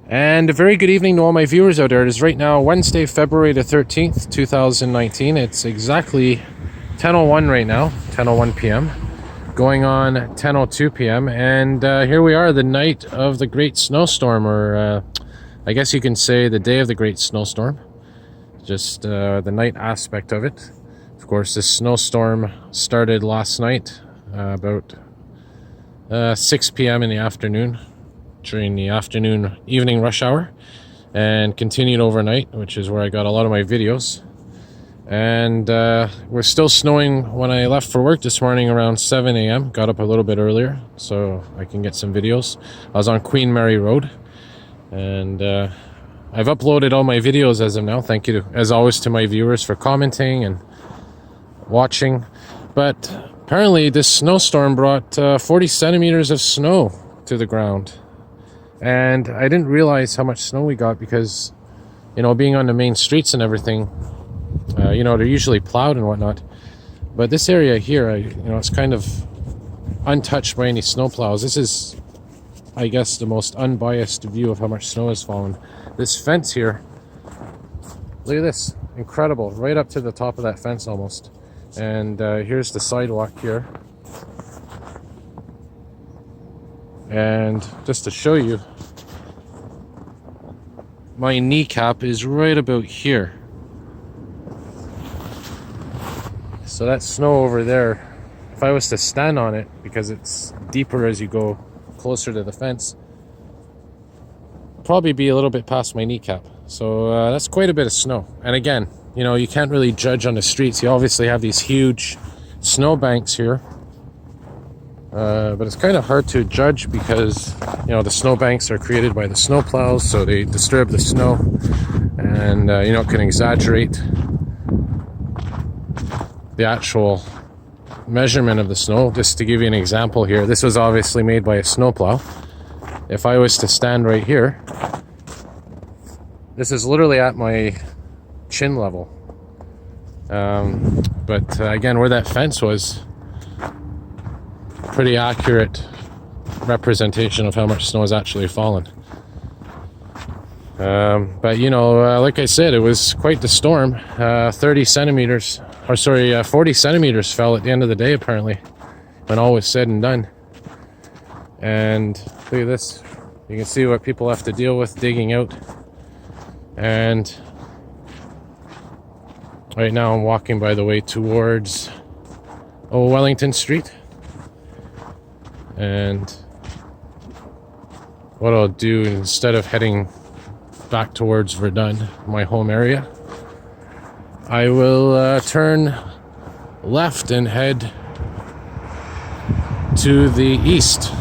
And a very good evening to all my viewers out there. It is right now Wednesday, February the 13th, 2019. It's exactly 10:01 right now, 10:01 p.m. Going on 10:02 p.m. And here we are, the night of the great snowstorm, or I guess you can say the day of the great snowstorm. Just the night aspect of it. Of course, this snowstorm started last night about 6 p.m. in the afternoon, during the evening rush hour, and continued overnight, which is where I got a lot of my videos. And we're still snowing when I left for work this morning around 7 a.m. Got up a little bit earlier so I can get some videos. I was on Queen Mary Road, and I've uploaded all my videos as of now. Thank you, as always, to my viewers for commenting and watching. But apparently this snowstorm brought 40 centimeters of snow to the ground. And I didn't realize how much snow we got because, you know, being on the main streets and everything, you know, they're usually plowed and whatnot. But this area here, you know, it's kind of untouched by any snow plows. This is, I guess, the most unbiased view of how much snow has fallen. This fence here, look at this, incredible, right up to the top of that fence almost. And here's the sidewalk here. And just to show you, my kneecap is right about here. So that snow over there, if I was to stand on it, because it's deeper as you go closer to the fence, probably be a little bit past my kneecap. So that's quite a bit of snow. And again, you know, you can't really judge on the streets. You obviously have these huge snow banks here. But it's kind of hard to judge because, you know, the snow banks are created by the snow plows, so they disturb the snow, and you know, can exaggerate the actual measurement of the snow. Just to give you an example here, this was obviously made by a snow plow. If I was to stand right here, this is literally at my chin level. But again, where that fence was, pretty accurate representation of how much snow has actually fallen. But you know, like I said, it was quite the storm. 40 centimeters fell at the end of the day, apparently, when all was said and done. And look at this, you can see what people have to deal with digging out. And right now I'm walking, by the way, towards Wellington Street. And what I'll do, instead of heading back towards Verdun, my home area, I will turn left and head to the east.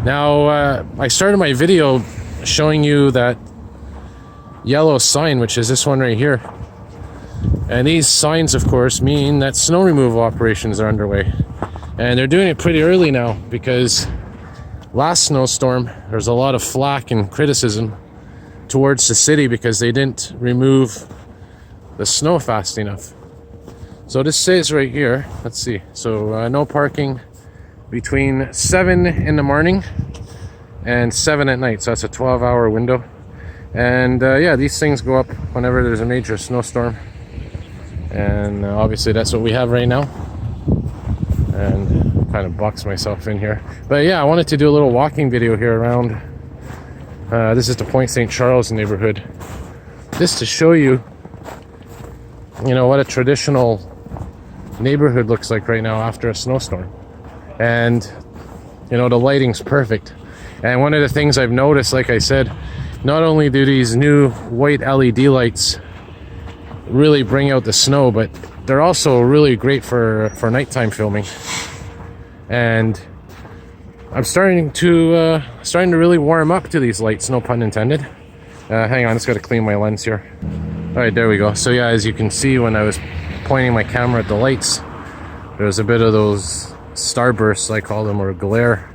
Now, I started my video showing you that yellow sign, which is this one right here. And these signs, of course, mean that snow removal operations are underway. And they're doing it pretty early now because last snowstorm, there was a lot of flack and criticism towards the city because they didn't remove the snow fast enough. So this says right here, let's see, so no parking between 7 in the morning and 7 at night. So that's a 12-hour window. And yeah, these things go up whenever there's a major snowstorm. And obviously that's what we have right now. And kind of box myself in here. But yeah, I wanted to do a little walking video here around, this is the Point St. Charles neighborhood, just to show you, you know, what a traditional neighborhood looks like right now after a snowstorm. And, you know, the lighting's perfect. And one of the things I've noticed, like I said, not only do these new white LED lights really bring out the snow, but they're also really great for nighttime filming. And I'm starting to really warm up to these lights, no pun intended. Hang on, I just got to clean my lens here. All right, there we go. So yeah, as you can see, when I was pointing my camera at the lights, there's a bit of those starbursts, I call them, or glare.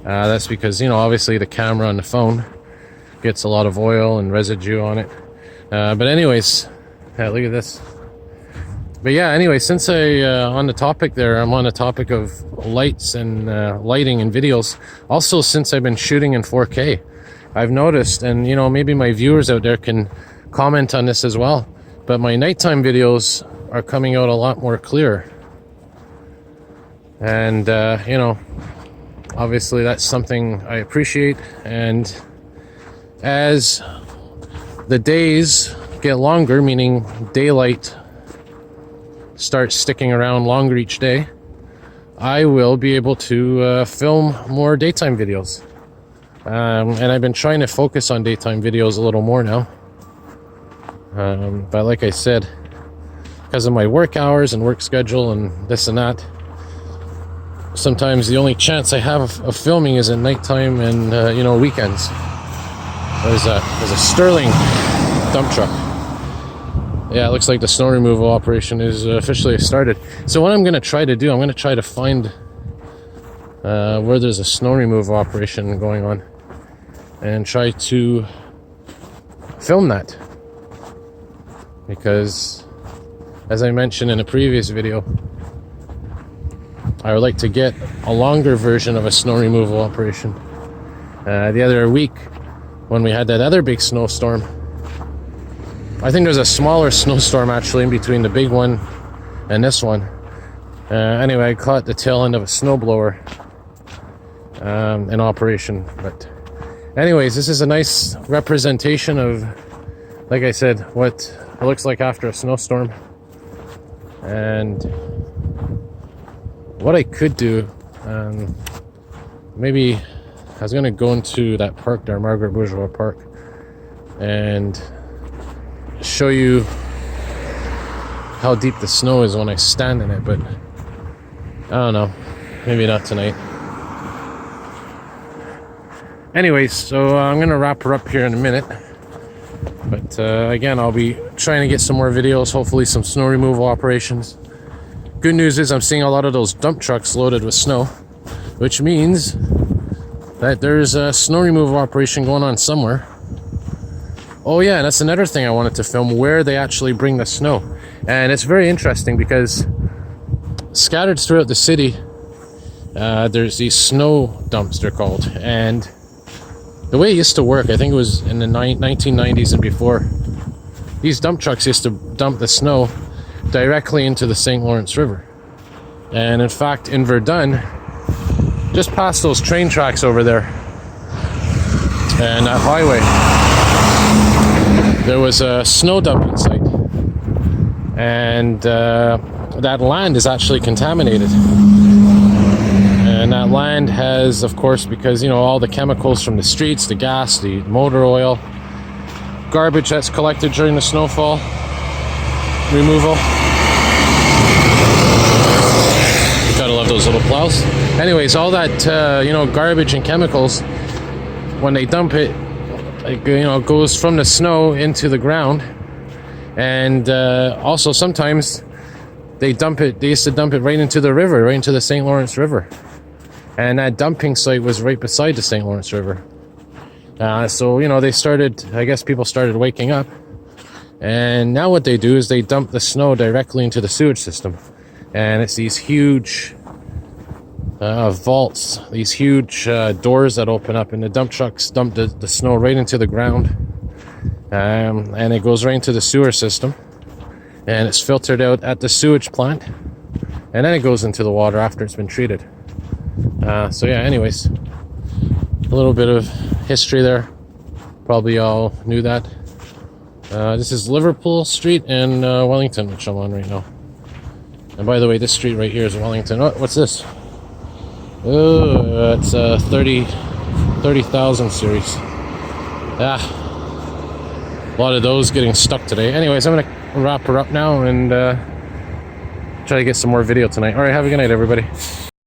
That's because, you know, obviously the camera on the phone gets a lot of oil and residue on it. But anyways, look at this. But yeah, anyway, since on the topic there, I'm on the topic of lights and lighting and videos. Also, since I've been shooting in 4K, I've noticed, and you know, maybe my viewers out there can comment on this as well, but my nighttime videos are coming out a lot more clear. And you know, obviously that's something I appreciate. And as the days get longer, meaning daylight starts sticking around longer each day, I will be able to film more daytime videos. And I've been trying to focus on daytime videos a little more now. But like I said, because of my work hours and work schedule and this and that, sometimes the only chance I have of filming is at nighttime and you know, weekends. There's a Sterling dump truck. Yeah, it looks like the snow removal operation is officially started. So what I'm going to try to do, I'm going to try to find where there's a snow removal operation going on and try to film that. Because, as I mentioned in a previous video, I would like to get a longer version of a snow removal operation. The other week, when we had that other big snowstorm, I think there's a smaller snowstorm actually in between the big one and this one. Anyway, I caught the tail end of a snowblower in operation. But anyways, this is a nice representation of, like I said, what it looks like after a snowstorm. And what I could do, maybe I was going to go into that park there, Margaret Bourgeois Park, and show you how deep the snow is when I stand in it, but I don't know, maybe not tonight. Anyways, so I'm gonna wrap her up here in a minute, but again, I'll be trying to get some more videos, hopefully some snow removal operations. Good news is I'm seeing a lot of those dump trucks loaded with snow, which means that there's a snow removal operation going on somewhere. Oh yeah, that's another thing I wanted to film, where they actually bring the snow. And it's very interesting because scattered throughout the city, there's these snow dumps, they're called. And the way it used to work, I think it was in the 1990s and before, these dump trucks used to dump the snow directly into the St. Lawrence River. And in fact, in Verdun, just past those train tracks over there and that highway, there was a snow dumping site, and that land is actually contaminated. And that land has, of course, because you know, all the chemicals from the streets, the gas, the motor oil, garbage that's collected during the snowfall removal. You gotta love those little plows. Anyways, all that you know, garbage and chemicals, when they dump it, you know, goes from the snow into the ground. And also sometimes they used to dump it right into the river, right into the St. Lawrence River. And that dumping site was right beside the St. Lawrence River. So, you know, I guess people started waking up. And now what they do is they dump the snow directly into the sewage system. And it's these huge vaults, these huge doors that open up, and the dump trucks dump the snow right into the ground, and it goes right into the sewer system, and it's filtered out at the sewage plant, and then it goes into the water after it's been treated. So yeah, anyways, a little bit of history there. Probably all knew that. This is Liverpool Street in Wellington, which I'm on right now. And by the way, this street right here is Wellington. Oh, what's this? Oh, it's a 30,000 series. A lot of those getting stuck today. Anyways, I'm gonna wrap her up now and try to get some more video tonight. All right, have a good night, everybody.